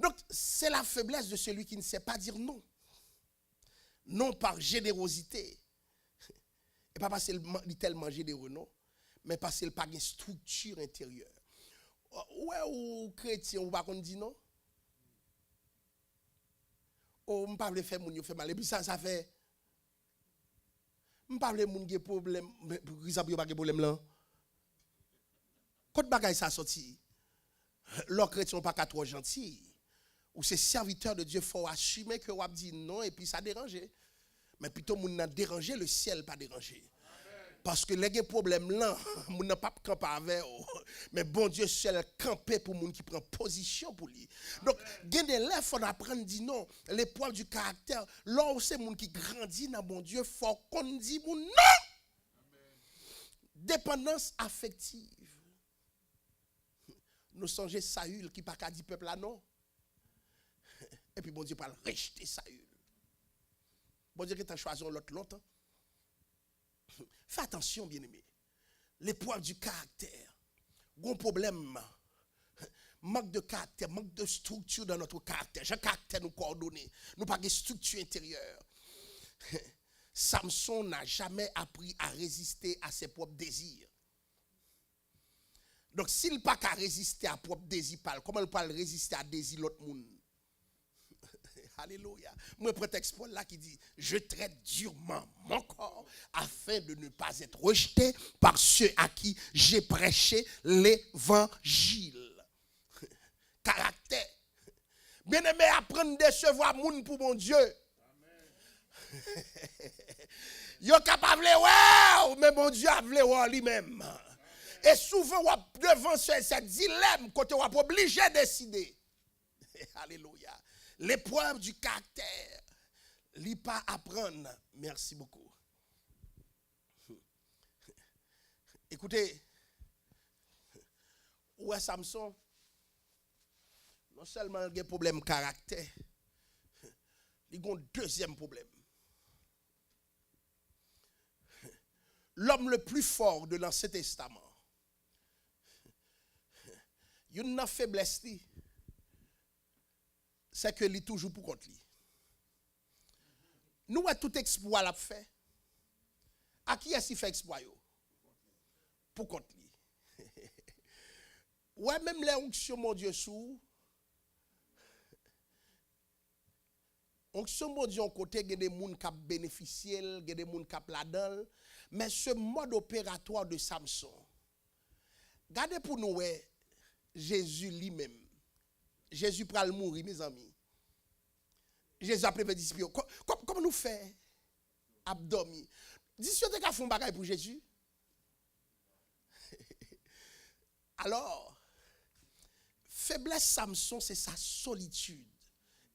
Donc c'est la faiblesse de celui qui ne sait pas dire non. Non par générosité. Et pas parce qu'il est tellement généreux, non. Mais parce qu'il n'a pas une structure intérieure. Ouais, ou chrétien, ou pas qu'on dit non. Oh, je ne peux pas faire mon fait mal. Et puis ça fait. Je ne peux pas faire mon problème. Pour exemple, il n'y a pas de problème là. Quand bagaille ça sorti, les chrétiens ne sont pas trop gentils. Ou ces serviteurs de Dieu, il faut assumer que vous avez dit non et puis ça dérange. Mais plutôt, vous n'a dérangé, le ciel pas dérangé. Parce que les problèmes là, vous n'avez pas campé avec eux. Mais bon Dieu seul camper pour les gens qui prennent position pour lui. Donc, il y faut apprendre à dire non. Les points du caractère, là où c'est les gens qui grandissent dans bon Dieu, il faut qu'on dise non. Dépendance affective. Nous songeons Saül qui n'a pas dit peuple là non. Et puis bon Dieu va rejeter Saül. Bon Dieu qui t'a choisi l'autre longtemps. Fais attention, bien-aimé. L'épreuve du caractère. Gros problème. Manque de caractère, manque de structure dans notre caractère. J'ai caractère nous coordonner. Nous pas de structure intérieure. Samson n'a jamais appris à résister à ses propres désirs. Donc, s'il n'a pas qu'à résister à ses propres désirs, comment il peut résister à désir l'autre monde? Alléluia. Moi, prétexte Paul là qui dit, je traite durement mon corps afin de ne pas être rejeté par ceux à qui j'ai prêché l'évangile. Caractère. Bien-aimé, apprendre à décevoir moun pour mon Dieu. Yo capable ouais, mais mon Dieu a voulu lui-même. Et souvent, devant ce dilemme, quand on est obligé de décider. Alléluia. L'épreuve du caractère. Li pas apprendre. Merci beaucoup. Écoutez, où est Samson? Non seulement il y a un problème de caractère, il y a un deuxième problème. L'homme le plus fort de l'Ancien Testament, il y a une faiblesse, c'est que lui toujours pour contre lui. Nous avons tout exploit l'a fait. À qui est-ce qu'il fait exploit? Pour contre lui. Ouais, même les onctions, mon Dieu, sous. Onction, mon Dieu, en côté, il y a des gens qui bénéficient, il y a des gens qui là-dedans. Mais ce mode opératoire de Samson, regardez pour nous, Jésus lui-même. Jésus pral mourir, mes amis. Jésus a prévu disciples. Comment nous fait abdomen? Disciples qui font bagaille pour Jésus. Alors, faiblesse Samson, c'est sa solitude.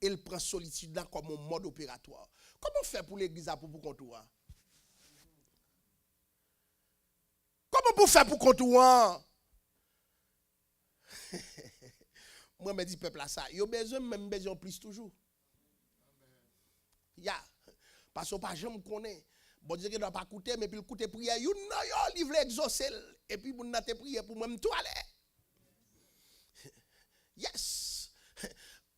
Il prend solitude là comme un mode opératoire. Comment faire pour l'église pour contour? Comment pour faire pour contour? Moi, je dis peuple à ça. Il y a besoin, même besoin plus toujours. Parce que pas jamais connaît. Bon Dieu ne doit pas coûter, mais puis il coûte prière. Il livre exaucer. Et puis, vous n'avez prié pour moi, tout aller. Yes.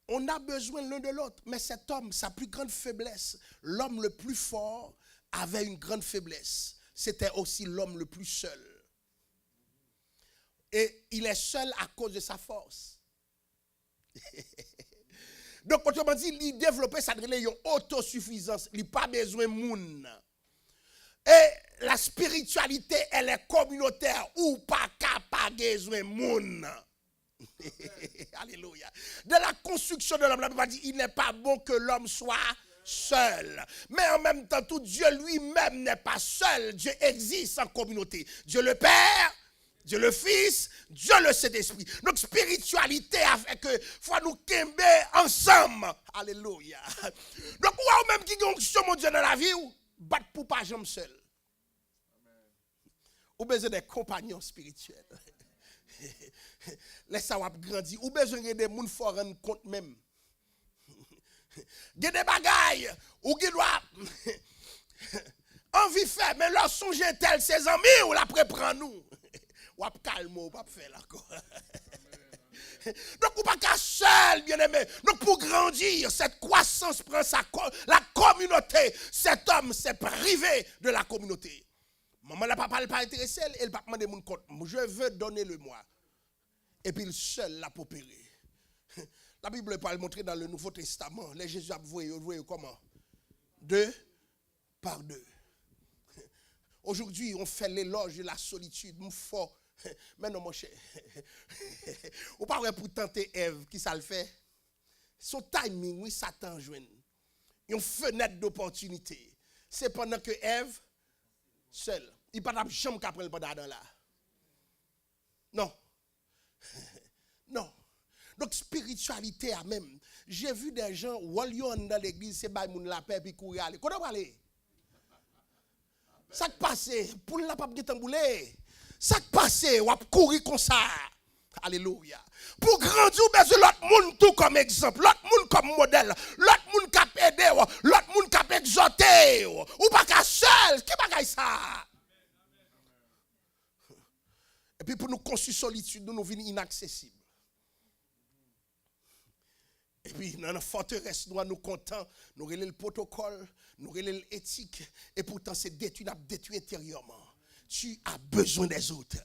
On a besoin l'un de l'autre. Mais cet homme, sa plus grande faiblesse, l'homme le plus fort avait une grande faiblesse. C'était aussi l'homme le plus seul. Et il est seul à cause de sa force. Donc, autrement dit, il développe sa autosuffisance. Il n'a pas besoin de monde. Et la spiritualité, elle est communautaire ou pas capable de besoin de monde. Alléluia. De la construction de l'homme, la Bible dit il n'est pas bon que l'homme soit seul. Mais en même temps, tout Dieu lui-même n'est pas seul. Dieu existe en communauté. Dieu le Père, Dieu le Fils, Dieu le Saint-Esprit. Donc, spiritualité a fait que faut nous kembe ensemble. Alléluia. Donc, ou même qui ont mon Dieu dans la vie, ou battre pour pas jambe seul. Ou besoin des compagnons spirituels. Laisse ça grandir. Ou besoin de des gens qui rendre compte même. Il y a des bagailles ou qui doit envie faire, mais leur songe tel ses amis ou la prend nous. Ou calme ou pas faire encore. Donc, ou pas qu'à seul, bien aimé. Donc, pour grandir, cette croissance prend la communauté. Cet homme s'est privé de la communauté. Maman, le papa n'est pas intéressé, et le papa m'a demandé mon compte. Je veux donner le moi. Et puis, le seul l'a opéré. La Bible parle montrer dans le Nouveau Testament. Les Jésus a voyé comment? 2 par 2. Aujourd'hui, on fait l'éloge de la solitude. Mais non, mon cher. Ou pas vrai pour tenter Ève, qui ça le fait? Son timing, oui, Satan joue. Une fenêtre d'opportunité. C'est pendant que Ève, seule, il n'y a pas de chambre qu'après le pendant là. Non. Non. Donc, spiritualité à même. J'ai vu des gens, dans l'église, c'est bail moun la paix, puis courir aller. Comment aller? Ça qui passe, pour la pape qui tamboulé. Ça qui passe, ou courir comme ça. Alléluia. Pour grandir, besoin l'autre monde tout comme exemple, l'autre monde comme modèle, l'autre monde qui a aidé, l'autre monde qui a exhorté, ou pas qu'à seul. Qui bagaille ça? Et puis pour nous construire solitude, nous venons inaccessibles. Et puis, dans la forteresse, nous contents, nous relèvons le protocole, nous relèvons l'éthique, et pourtant, c'est détruit intérieurement. Tu as besoin des autres.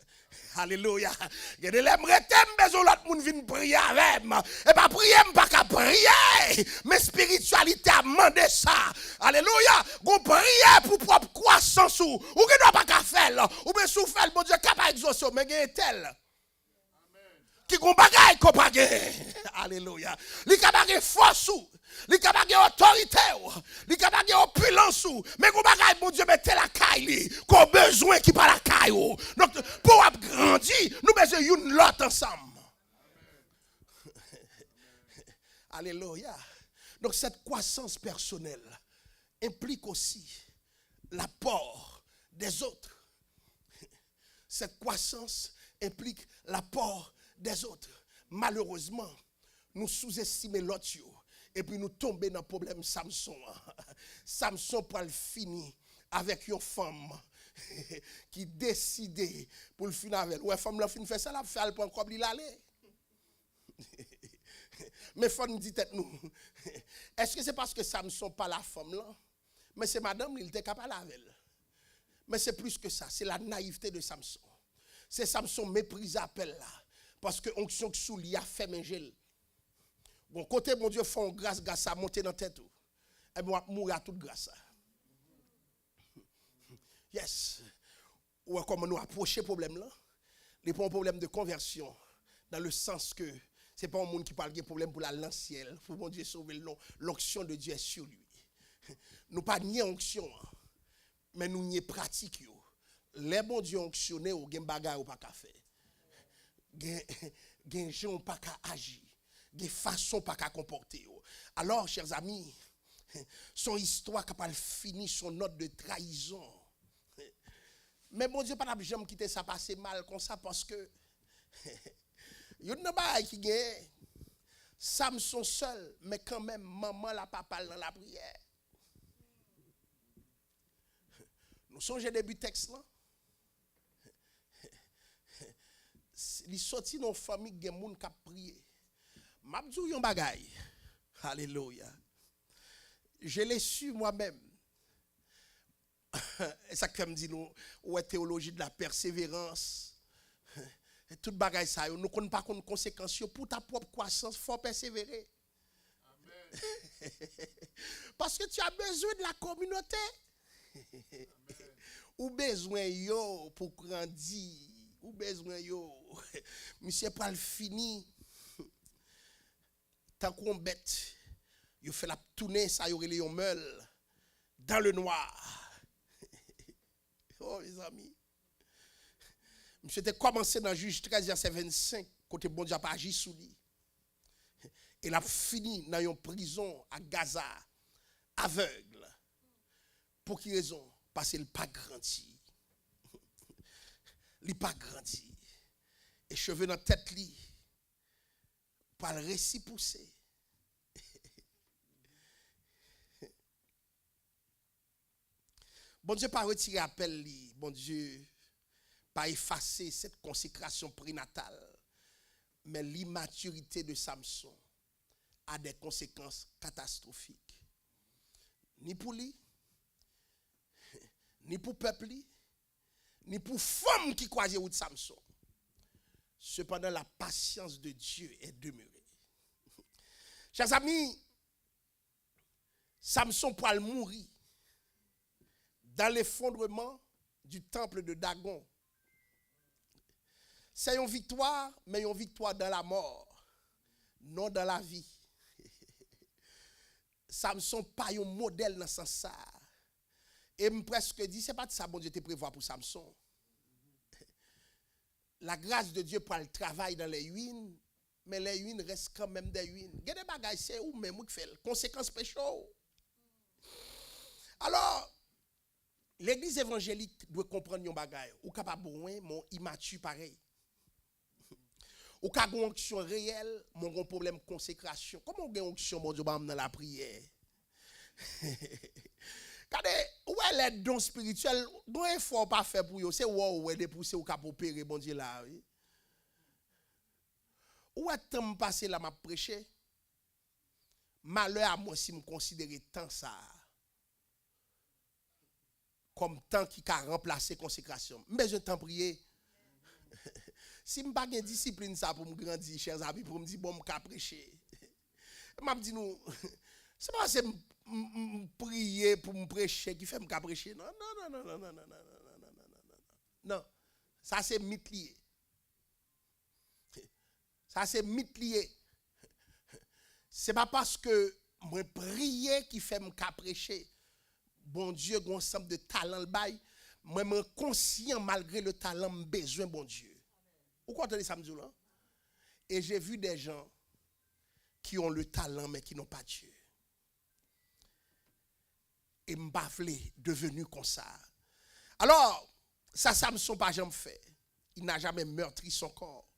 Alléluia. Il y a des gens qui besoin de l'autre monde vienne prier avec moi. Et pas prier, pas qu'à prier. Mais spiritualité a demandé ça. Alléluia. Vous priez pour propre croissance ou qui ne doit pas qu'à faire. Ou bien souffrir, bon Dieu, capable d'exaucer, mais il y a tel. Qui gon bagay ko pa gen. Alléluia. Li ka bagay force ou, li ka bagay autorité ou, li ka bagay opulence ou, mais gon bagay bon Dieu mette la caille li, qu'on besoin qui pas la caille ou. Donc pour grandir, nous besoin une l'autre ensemble. Alléluia. Donc cette croissance personnelle implique aussi l'apport des autres. Cette croissance implique l'apport des autres. Malheureusement, nous sous-estimons l'autre et puis nous tombons dans le problème Samson. Samson pour le finir avec une femme qui décidait pour le finir avec elle. Ouais, femme la fin fait ça, la fait elle prend comme il allait. Mais faut nous dire nous, est-ce que c'est parce que Samson pas la femme là, mais c'est madame il était capable avec elle. Mais c'est plus que ça, c'est la naïveté de Samson. C'est Samson méprise appel là. Parce que onction sous lui a fait manger. Bon côté mon Dieu font grâce à monter dans tête. Et moi mourir à toute grâce. Yes. Ou comment nous approcher problème là? Il pas un problème de conversion dans le sens que c'est pas un monde qui parle de problème pour la l'anciel, pour mon Dieu sauver le nom, l'onction de Dieu est sur lui. Nous pas nier onction mais nous nier pratique yo. Les bon Dieu onctionné ou gen bagay ou pas ka faire. Gen gens pas qu'à agir, gen façon pas qu'à comporter. Alors, chers amis, son histoire capable finir son note de trahison. Mais bon Dieu pas jamais quitter ça passer mal comme ça parce que yon n'a pas qui gagne Samson seul, mais quand même maman la papa dans la prière. Nous songez début texte là. Il sorti dans famille gen moun qui prier. M'abdou yon bagay. Alléluia. Je l'ai su moi-même. Et ça comme dit nous ouais théologie de la persévérance. Et toute bagaille ça, nous ne connaissons pas les conséquences pour ta propre croissance, il faut persévérer. Amen. Parce que tu as besoin de la communauté. Ou besoin yo pour grandir. Ou besoin yo. Monsieur pas le fini. Tant qu'on bête, il fait la tournée, ça y aurait les meule dans le noir. Oh mes amis. Monsieur était commencé dans Juge 13, verset 25, côté bon Dieu pas agi sous lui. Et il a fini dans une prison à Gaza, aveugle. Pour quelle raison? Parce qu'il n'a pas grandi. Il n'a pas grandi. Et cheveux dans la tête, par le récit poussé. Bon Dieu pas retirer appel, bon Dieu pas effacer cette consécration prénatale, mais l'immaturité de Samson a des conséquences catastrophiques. Ni pour lui, ni pour peuple, ni pour femme qui croisait route Samson. Cependant, la patience de Dieu est demeurée. Chers amis, Samson pourra mourir dans l'effondrement du temple de Dagon. C'est une victoire, mais une victoire dans la mort, non dans la vie. Samson pas un modèle dans ce sens ça. Et me presque dit, c'est pas de ça bon Dieu te prévoit pour Samson. La grâce de Dieu pour le travail dans les ruines, mais les ruines restent quand même des ruines. Il y a des bagages, c'est où même qui fait conséquence péché. Alors, l'église évangélique doit comprendre un bagage. Ou capable bon, mon immature pareil. Ou ka gon onction réelle, mon gon problème consécration. Comment on onction mon Dieu dans la prière? Regardez, où est les dons spirituels, bon effort pas fait pour yo, c'est où est dépousser ou cap opérer bon Dieu là, oui. Où est temps passé là m'a prêcher? Malheur à moi si me considérer tant ça comme temps qui a remplacé consécration. Mais je t'en prie. Si je n'ai pas de discipline ça pour me grandir, chers amis, pour me dire, bon, je vais prêcher. Je me dis, nous, c'est pas c'est prier pour me prêcher qui fait me prêcher. Non, non, non, non, non, non, non, non, non, non, non, non. Non, ça c'est mythe lié. Ça c'est mythe lié. C'est pas parce que je prier qui fait me prêcher. Bon Dieu, un ensemble de talents le bail. Moi, je suis conscient malgré le talent, j'ai besoin bon Dieu. Vous comprenez ça, là? Et j'ai vu des gens qui ont le talent mais qui n'ont pas Dieu. Et m'baflé devenu comme ça. Alors, ça Samson pas jamais fait. Il n'a jamais meurtri son corps.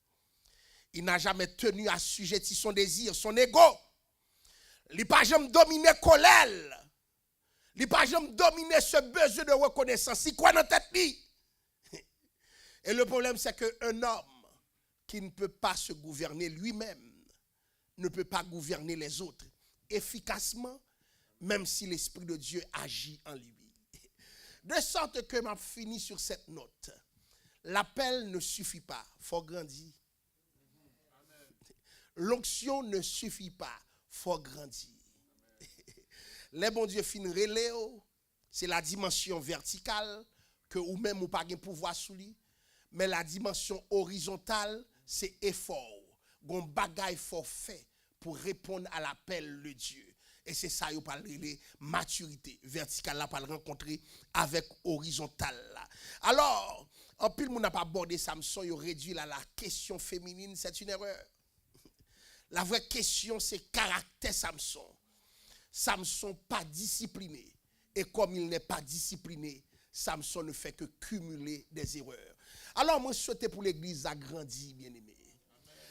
Il n'a jamais tenu à assujetti son désir, son ego. Il n'a pas jamais dominé colère. Il n'a pas jamais dominé ce besoin de reconnaissance. Il croit dans tête lui. Et le problème c'est qu'un homme qui ne peut pas se gouverner lui-même, ne peut pas gouverner les autres efficacement, même si l'Esprit de Dieu agit en lui. De sorte que m'a fini sur cette note. L'appel ne suffit pas, il faut grandir. L'onction ne suffit pas, il faut grandir. Les bons dieux fin reléo, c'est la dimension verticale que ou même ou pas de pouvoir sous lui, mais la dimension horizontale, c'est effort. Gon bagay faut fait pour répondre à l'appel de Dieu. Et c'est ça yo parle de maturité verticale là pas rencontrer avec horizontale là. Alors, en pile moun n'a pas abordé Samson, yo réduit là la question féminine, c'est une erreur. La vraie question c'est caractère Samson. Samson pas discipliné et comme il n'est pas discipliné, Samson ne fait que cumuler des erreurs. Alors moi je souhaitais pour l'église agrandir bien-aimé.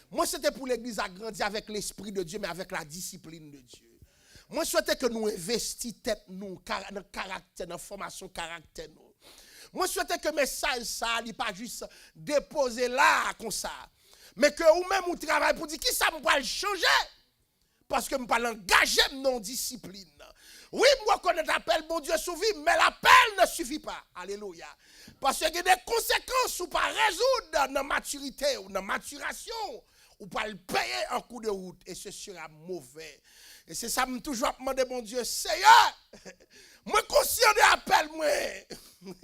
Moi c'était pour l'église agrandir avec l'esprit de Dieu mais avec la discipline de Dieu. Moi je souhaitais que nous investissions tête nous dans caractère, dans formation caractère nous. Moi je souhaitais que message ça n'est pas juste déposer là comme ça, mais que ou même on travaille pour dire qui ça me va changer parce que me pas l'engager non discipline. Oui, moi connais l'appel, bon Dieu suffit, mais l'appel ne suffit pas. Alléluia. Parce qu'il y a des conséquences ou pas résoudre dans la maturité ou dans la maturation, ou pas le payer en coup de route, et ce sera mauvais. Et c'est ça, je toujours demandé, mon Dieu, Seigneur, moi conscient de l'appel, moi.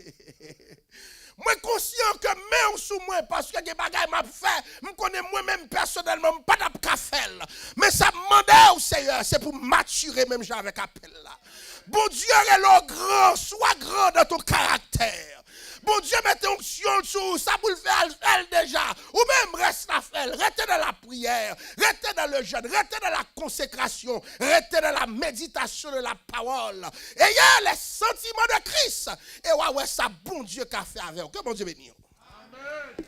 Moi conscient que même sous moi parce que des bagages m'a fait, je connais moi-même personnellement pas d'ap faire. Mais ça demande au Seigneur, c'est pour maturer même avec appel là. Bon Dieu est le grand, sois grand dans ton caractère. Bon Dieu mette onction sur ça pour le faire déjà. Ou même reste à faire, restez dans la prière, restez dans le jeûne, restez dans la consécration, restez dans la méditation de la parole. Ayez les sentiments de Christ. Et ouais, ça bon Dieu qu'a fait avec vous. Que bon Dieu bénisse. Amen.